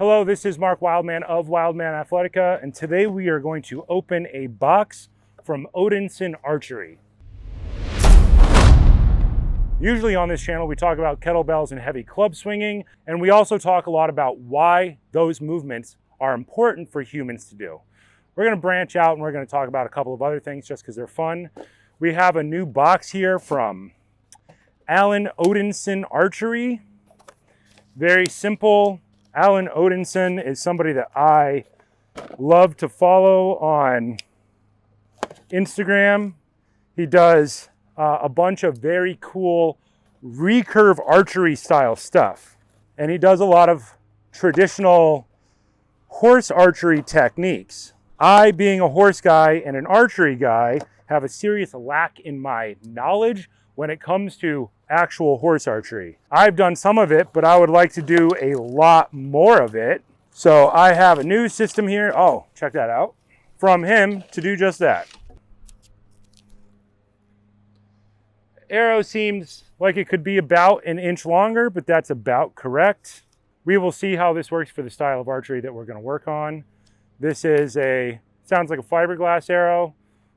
Hello, this is Mark Wildman of Wildman Athletica, and today we are going to open a box from Odinson Archery. Usually on this channel we talk about kettlebells and heavy club swinging, and we also talk a lot about why those movements are important for humans to do. We're going to branch out and we're going to talk about a couple of other things just because they're fun. We have a new box here from Odinson Archery. Very simple. Alan Odinson is somebody that I love to follow on Instagram. He does a bunch of very cool recurve archery style stuff. And he does a lot of traditional horse archery techniques. I, being a horse guy and an archery guy, have a serious lack in my knowledge when it comes to actual horse archery. I've done some of it, but I would like to do a lot more of it. So I have a new system here. Oh, check that out. From him to do just that. Arrow seems like it could be about an inch longer, but that's about correct. We will see how this works for the style of archery that we're going to work on. This is sounds like a fiberglass arrow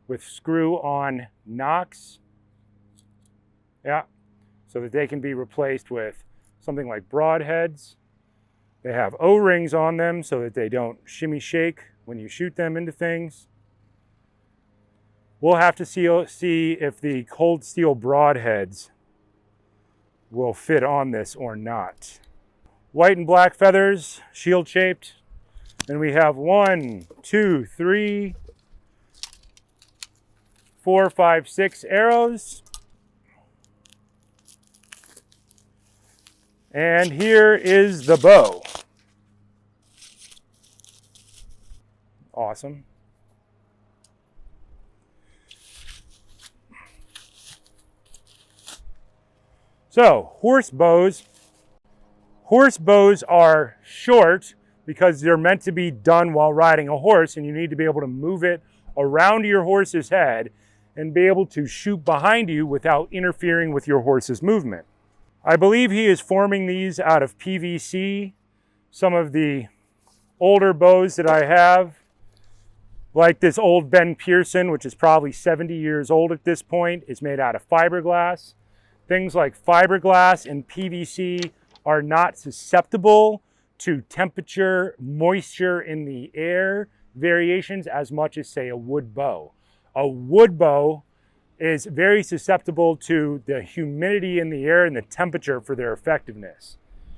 with screw-on nocks. Yeah, so that they can be replaced with something like broadheads. They have O-rings on them so that they don't shimmy shake when you shoot them into things. We'll have to see if the cold steel broadheads will fit on this or not. White and black feathers, shield shaped. And we have 1, 2, 3, 4, 5, 6 arrows. And here is the bow. Awesome. So, horse bows. Horse bows are short because they're meant to be done while riding a horse, and you need to be able to move it around your horse's head and be able to shoot behind you without interfering with your horse's movement. I believe he is forming these out of PVC. Some of the older bows that I have, like this old Ben Pearson, which is probably 70 years old at this point, is made out of fiberglass. Things like fiberglass and PVC are not susceptible to temperature, moisture in the air variations as much as, say, a wood bow. A wood bow is very susceptible to the humidity in the air and the temperature for their effectiveness.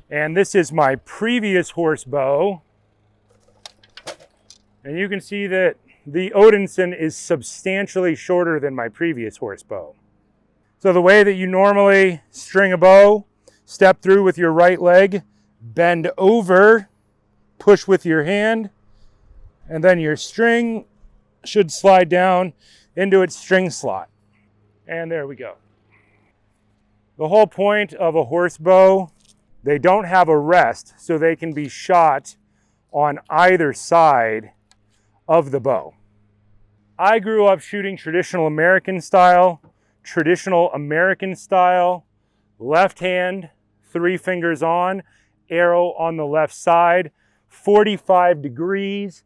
And this is my previous horse bow. And you can see that the Odinson is substantially shorter than my previous horse bow. So the way that you normally string a bow, step through with your right leg, bend over, push with your hand, and then your string should slide down into its string slot. And there we go. The whole point of a horse bow, they don't have a rest, so they can be shot on either side of the bow. I grew up shooting traditional American style, left hand, 3 fingers on, arrow on the left side, 45 degrees,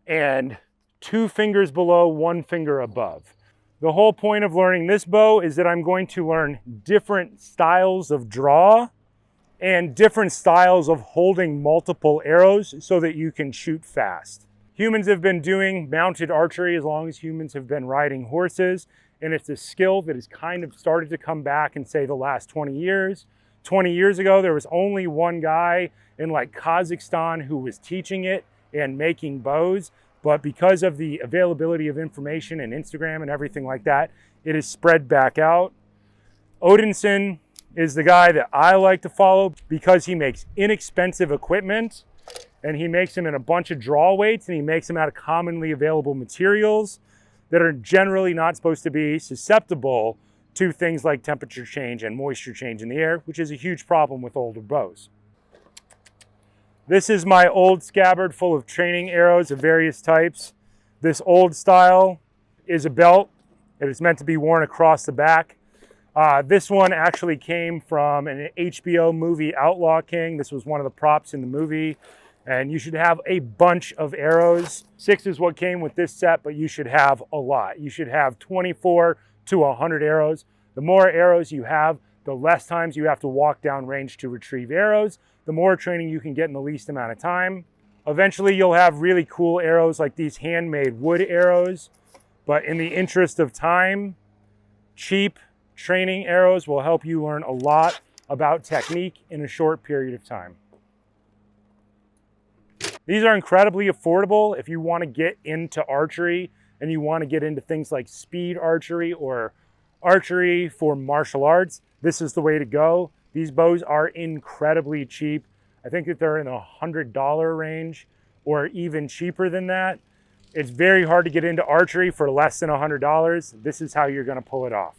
and 2 fingers below, 1 finger above. The whole point of learning this bow is that I'm going to learn different styles of draw and different styles of holding multiple arrows so that you can shoot fast. Humans have been doing mounted archery as long as humans have been riding horses, and it's a skill that has kind of started to come back in, say, the last 20 years. 20 years ago, there was only one guy in like Kazakhstan who was teaching it and making bows. But because of the availability of information and Instagram and everything like that, it has spread back out. Odinson is the guy that I like to follow because he makes inexpensive equipment, and he makes them in a bunch of draw weights, and he makes them out of commonly available materials that are generally not supposed to be susceptible to things like temperature change and moisture change in the air, which is a huge problem with older bows. This is my old scabbard full of training arrows of various types. This old style is a belt. It is meant to be worn across the back. This one actually came from an HBO movie, Outlaw King. This was one of the props in the movie. And you should have a bunch of arrows. 6 is what came with this set, but you should have a lot. You should have 24 to 100 arrows. The more arrows you have, the less times you have to walk down range to retrieve arrows, the more training you can get in the least amount of time. Eventually you'll have really cool arrows like these handmade wood arrows, but in the interest of time, cheap training arrows will help you learn a lot about technique in a short period of time. These are incredibly affordable if you want to get into archery and you want to get into things like speed archery or archery for martial arts. This is the way to go. These bows are incredibly cheap. I think that they're in the $100 range or even cheaper than that. It's very hard to get into archery for less than $100. This is how you're going to pull it off.